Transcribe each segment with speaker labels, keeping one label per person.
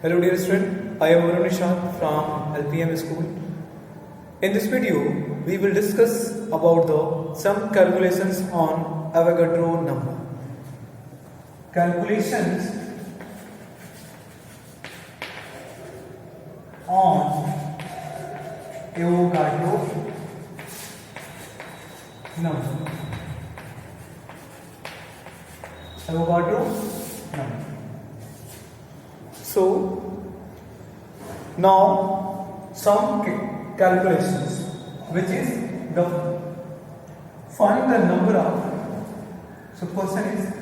Speaker 1: Hello dear student, I am Varun Nishant from LPM school. In this video, we will discuss about some calculations on Avogadro number. Calculations on Avogadro number. Avogadro number. So now some calculations, which is the find the number of. So question is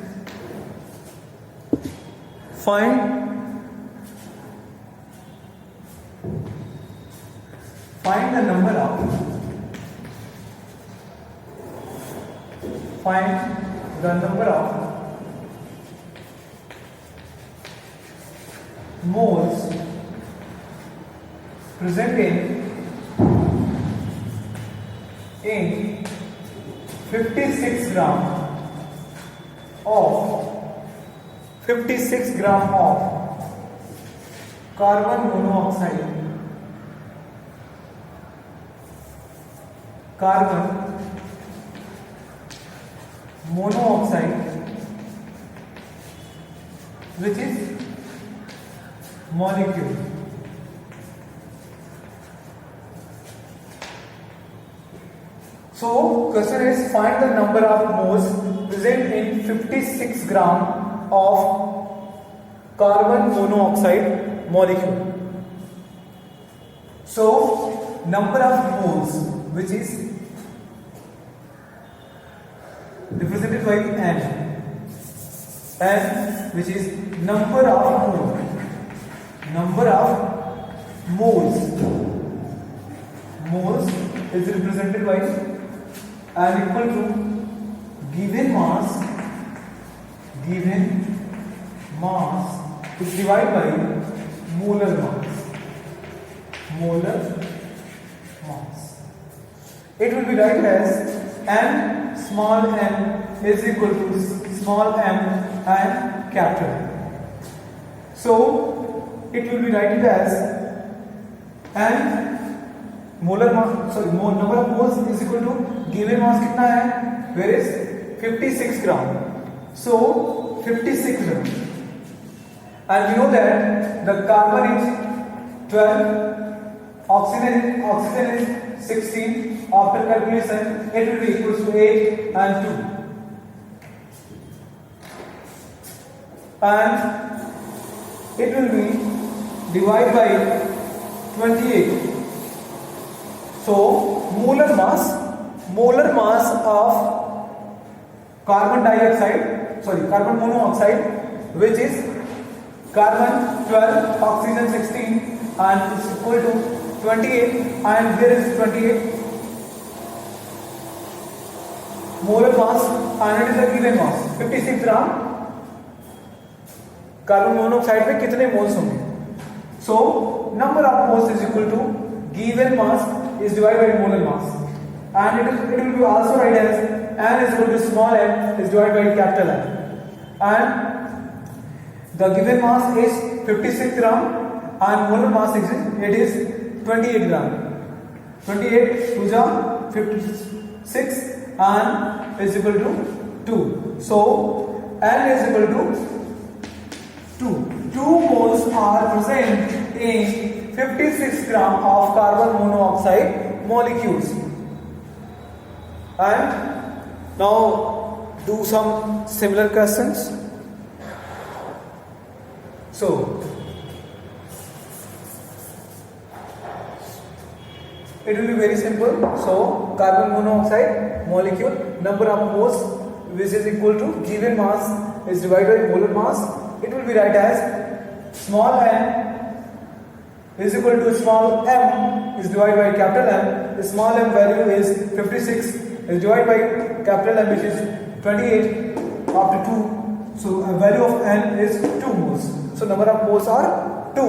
Speaker 1: find the number of moles present in 56 gram of carbon monoxide which is molecule. So question is find the number of moles present in 56 gram of carbon monoxide molecule. So number of moles, which is represented by n, which is number of moles is represented by n equal to given mass is divided by molar mass. It will be written as n small n is equal to small m and capital M. So it will be written as n molar mass, number of moles is equal to given mass कितना है, where is 56 gram. So 56 gram, and we know that the carbon is 12, oxygen is 16. After calculation, it will be equal to 8 and 2, and it will be divided by 28. So molar mass of carbon monoxide, which is carbon 12, oxygen 16, and is equal to 28, and here is 28 molar mass, and it is a given mass 56 gram. Carbon monoxide में कितने moles होंगे? So number of moles is equal to given mass is divided by molar mass, and it will be also write as n is equal to small m is divided by capital M, and the given mass is 56 gram and molar mass is 28 gram. 28 to 56 and is equal to 2. So n is equal to 2 moles are present in 56 gram of carbon monoxide molecules. And now do some similar questions. So it will be very simple. So carbon monoxide molecule, number of moles which is equal to given mass is divided by molar mass. It will be written as small n is equal to small m is divided by capital M. The small m value is 56 is divided by capital M, which is 28 after 2. So a value of n is 2 moles. So number of moles are 2.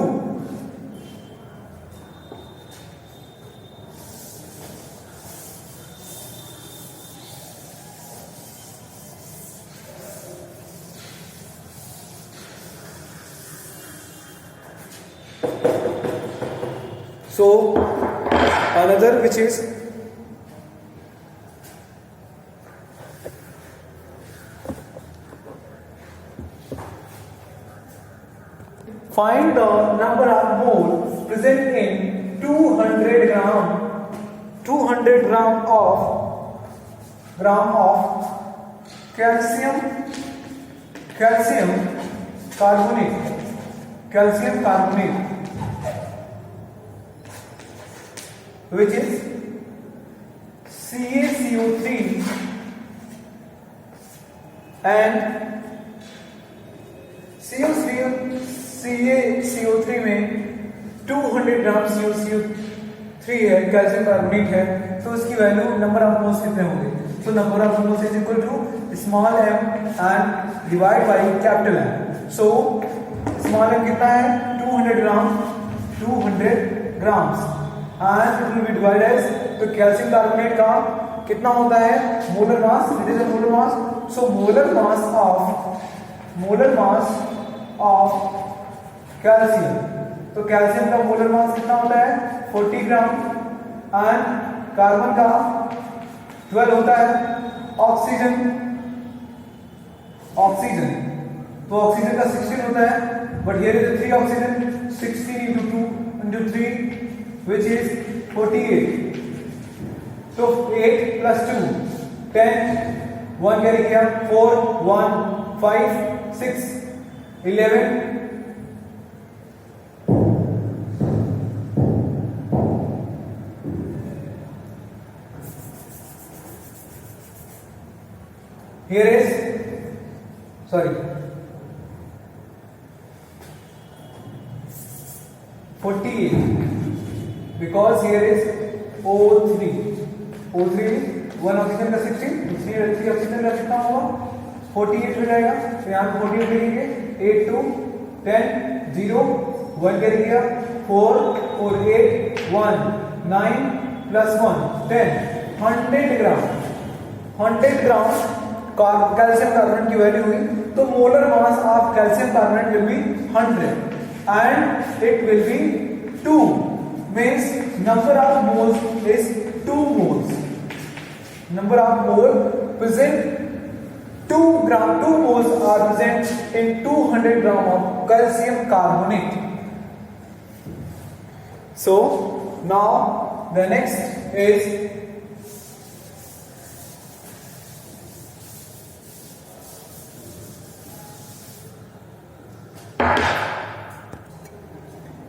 Speaker 1: So another which is find the number of moles present in 200 gram of calcium carbonate which is CaCO3 and CaCO3 में 200 ग्राम CaCO3 है, calcium carbonate है, तो उसकी value number of moles कितने होंगे? So number of moles is equal to small m and divide by capital M. So small m कितना है? 200 grams and it will be divide as, तो calcium carbonate का कितना होता है? Molar mass, it is a molar mass. So molar mass of calcium, तो calcium का molar mass कितना होता है? 40 ग्राम एंड कार्बन का 12 होता है. ऑक्सीजन तो ऑक्सीजन का 16 होता है, but here is 3 oxygen, 16 into 2 into 3 which is 48. So 8 plus 2 10, 1 carry किया, 4 1 5 6 11. Here is 48 because here is O3 1 oxygen का 16, 3 ऑक्सीजन का कितना होगा? 48 हो जाएगा. तो यहाँ पे 48 लिखेंगे. 8 2 10 0 1 कैरी किया, 4 4 8 1 9 plus 1 10 100 ग्राम कैल्शियम कार्बोनेट की वैल्यू हुई. तो molar mass of calcium carbonate will be 100 and it will B 2, means number of moles is 2 moles. Number of mole present 2 moles are present in 200 gram of calcium carbonate. So now the next is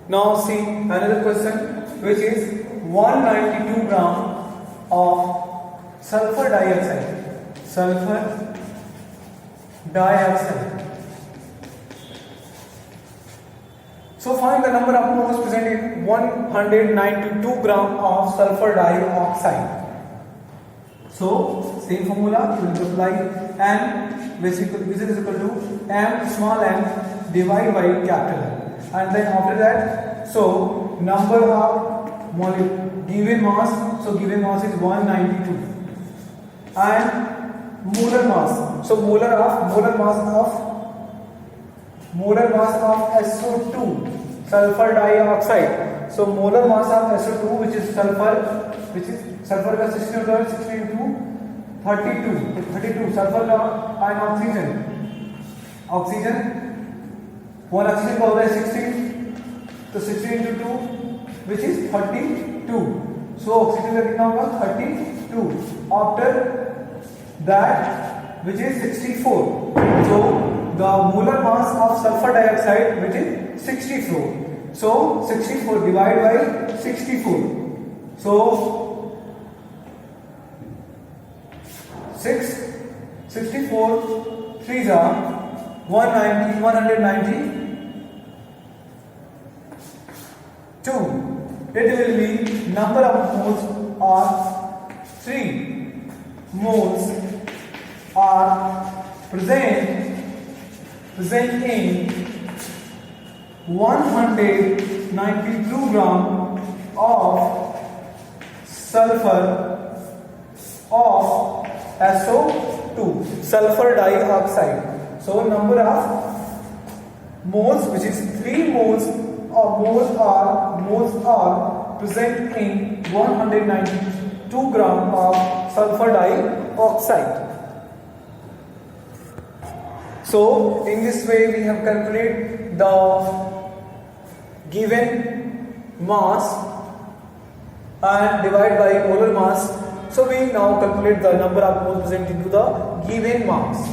Speaker 1: now see another question which is 192 gram of sulfur dioxide. So find the number of moles present in 192 gram of sulfur dioxide. So same formula you will apply, and basically this is equal to m small m divided by capital M. And then after that, so number of given mass, so given mass is 192 and molar mass, so molar mass of SO2 sulfur dioxide. So molar mass of SO2 which is sulfur का 16 होता है, 16 into 32 sulfur का and oxygen 1 oxygen का होता है 16, तो 16 into 2 which is 32. So oxygen का कितना होगा? 32. After that which is 64. So the molar mass of sulfur dioxide which is 64. So 64 divided by 64. So 64 3s are 190. 2. It will be number of moles are 3 moles are present in 192 gram of sulfur of SO2 sulfur dioxide. So number of moles which is 3 moles moles are present in 192 gram of sulfur dioxide. So in this way we have calculated the given mass and divide by molar mass. So we now calculate the number of moles present into the given mass.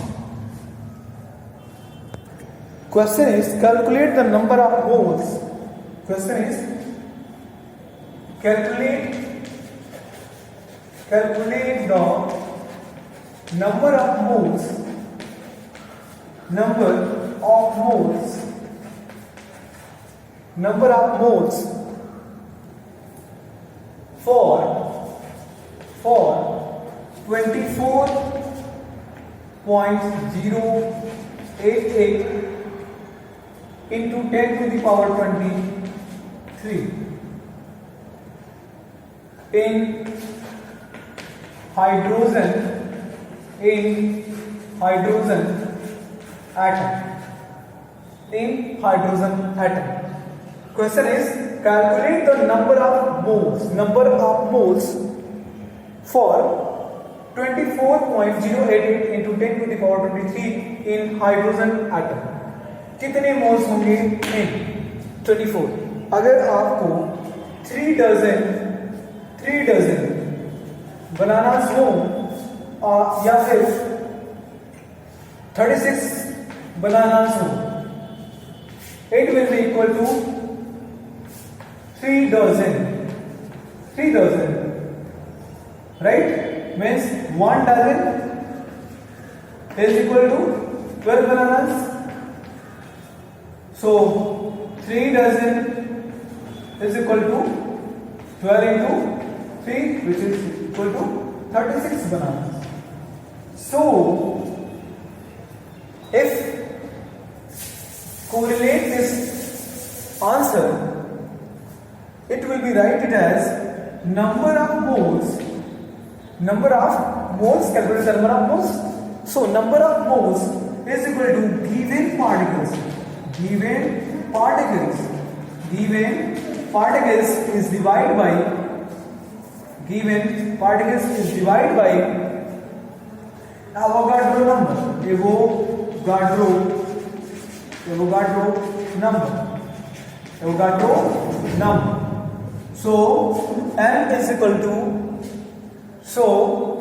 Speaker 1: Question is calculate the number of moles. Question is calculate the number of moles for 24.088 into 10 to the power 23 in hydrogen atom. Question is calculate the number of moles for 24.088 into 10 to the power 23 in hydrogen atom. कितने moles होंगे in 24? अगर आपको 3 dozen bananas हो या फिर 36 bananas हो, it will be equal to 3 dozen, right? Means 1 dozen is equal to 12 bananas. So 3 dozen is equal to 12 into 3, which is equal to 36 bananas. So if correlate this answer, it will be written as number of moles, calculate the number of moles. So number of moles is equal to given particles is divided by Avogadro number. So n is equal to 24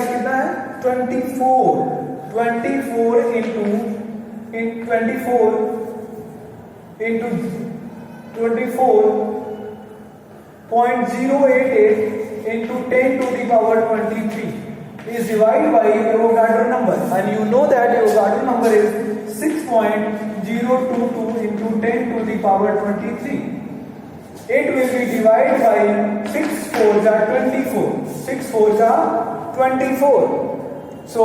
Speaker 1: कितना है 24 into 24.088 into 10 to the power 23 is divided by Avogadro number, and you know that Avogadro number is 6.022 into 10 to the power 23. It will be divided by 6 4s are 24. 6 4s are 24. So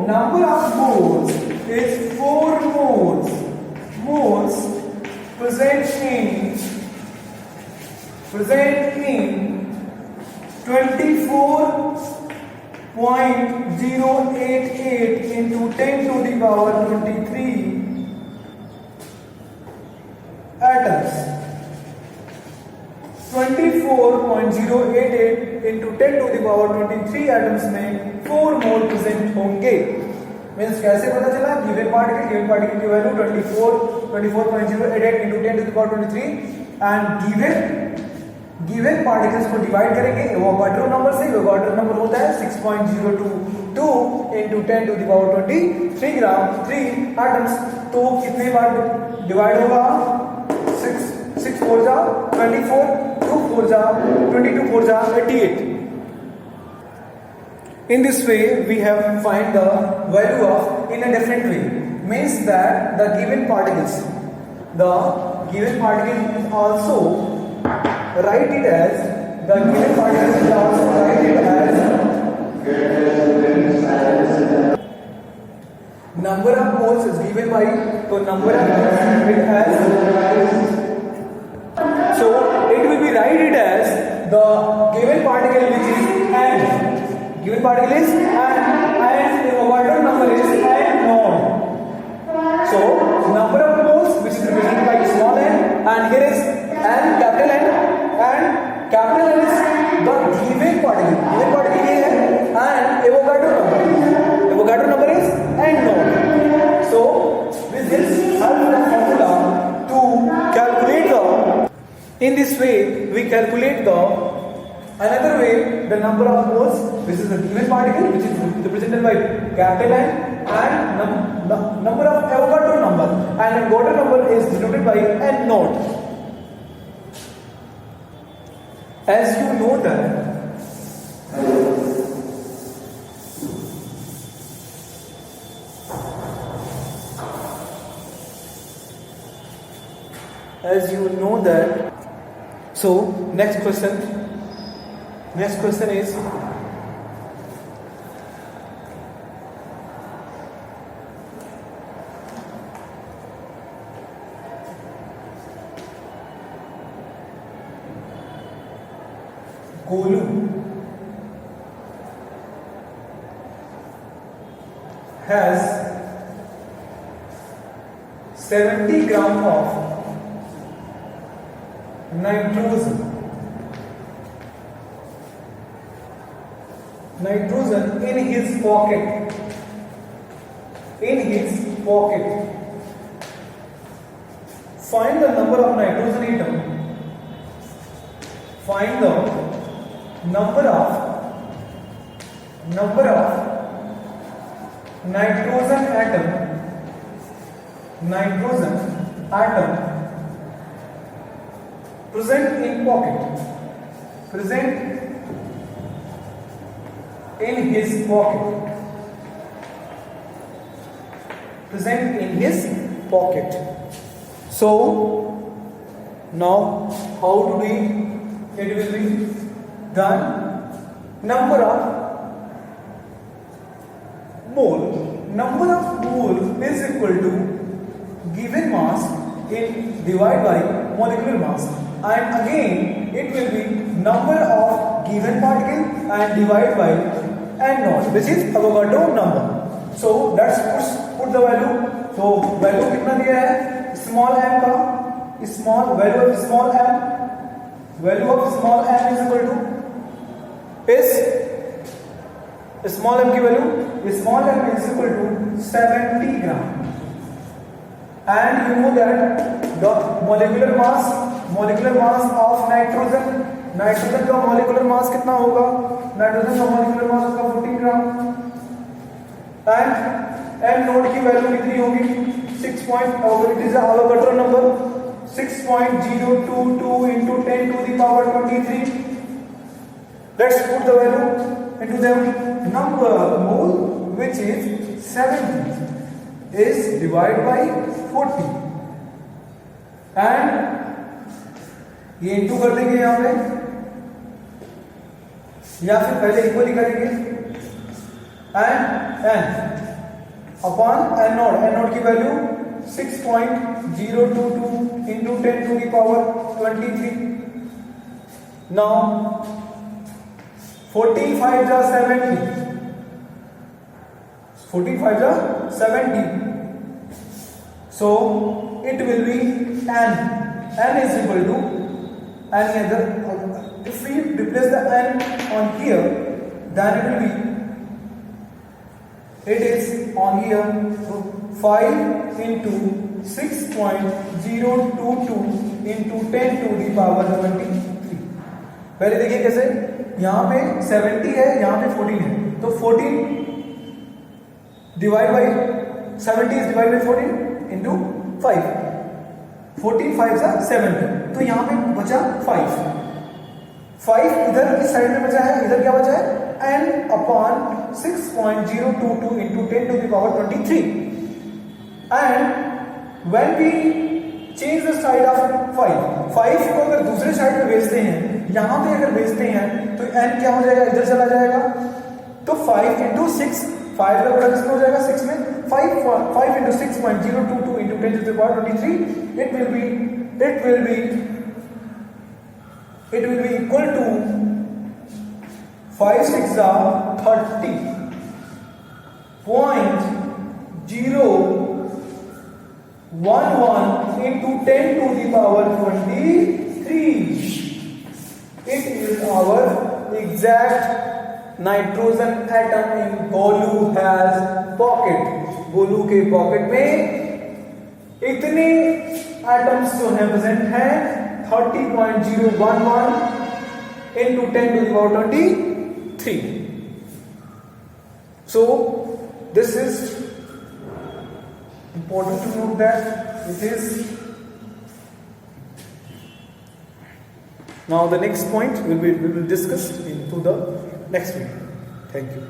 Speaker 1: number of moles is 4 moles present in 24.088 into 10 to the power 23 atoms. 24.088 into 10 to the power 23 atoms में 4 मोल present होंगे. Means कैसे पता चला? Given particle की value 24.088 into 10 to the power 23 and given particles को divide करेंगे Avogadro number से. Avogadro number होता है 6.022 into 10 to the power 23 gram 3 atoms. तो कितने बार डिवाइड होगा? 6 4 जा 24, 2 4 जा 22, 4 जा 88. In this way we have find the value of in a different way. Means that the given particles is also write it as number of moles is given by number of moles it has. So it will be write it as given particle is and Avogadro number is n naught. So number of moles which is represented by small n, and here is n capital N, and capital N is the given particle. Given particle ये है and Avogadro number is n naught. So with this help the formula to calculate the, in this way we calculate the another way the number of moles. This is the given particle which is represented by capital N, and number of Avogadro number, and Avogadro number is denoted by n naught. As you know that so next question is Golu has 70 grams of nitrogen in his pocket. Find the number of nitrogen atom. Find the number of nitrogen atom present in pocket, in his pocket. So now how do we, it will be done. Number of mole is equal to given mass in divided by molecular mass, and again it will be number of given particle and divided by n naught, which is Avogadro number. So let's put the value. So value कितना दिया है small m का, value of small m is equal to is small m की value, small m is equal to 70 gram, and you know that the molecular mass of nitrogen का molecular mass कितना होगा, nitrogen का molecular mass होगा 14 ग्राम, and n node की value कितनी होगी 6 point, और it is Avogadro number 6.022 into 10 to the power 23. Let's put the value into them. Number mole which is 70 is divided by 40, and ये into कर देंगे यहाँ पे, या फिर पहले इक्वली करेंगे, and n upon n naught की value 6.022 into 10 to the power 23. Now 14 5 are 70. 14 5 are 70. So it will be n. N is equal to any other. If we replace the n on here, then it will be. It is on here 5 into 6.022 into 10 to the power 23. पहले देखिए कैसे, यहाँ पे 70 है, यहाँ पे 14 है, तो 14 divide by 70 is divided by 14 into 5. 14 5 are 70, तो यहाँ पे बचा 5 इधर इस साइड में बचा है, इधर क्या बचा है n upon 6.022 into 10 to the power 23. And when we change the side of 5 को अगर दूसरे साइड में भेजते हैं, यहाँ पे अगर भेजते हैं तो n क्या हो जाएगा, इधर चला जाएगा, तो 5 into 6, 5 का बड़ा किसमें हो जाएगा 6 में, 5 into 6.022 into 10 to the power 23, it will be equal to 5 6 are 30. 0.011 into 10 to the power 23. It is our exact nitrogen atom in Golu has pocket. Golu के पॉकेट में इतने एटम्स जो है प्रेजेंट हैं 30.011 into 10 to the power 23. So this is important to note that it is. Now the next point we will discuss into the next video. Thank you.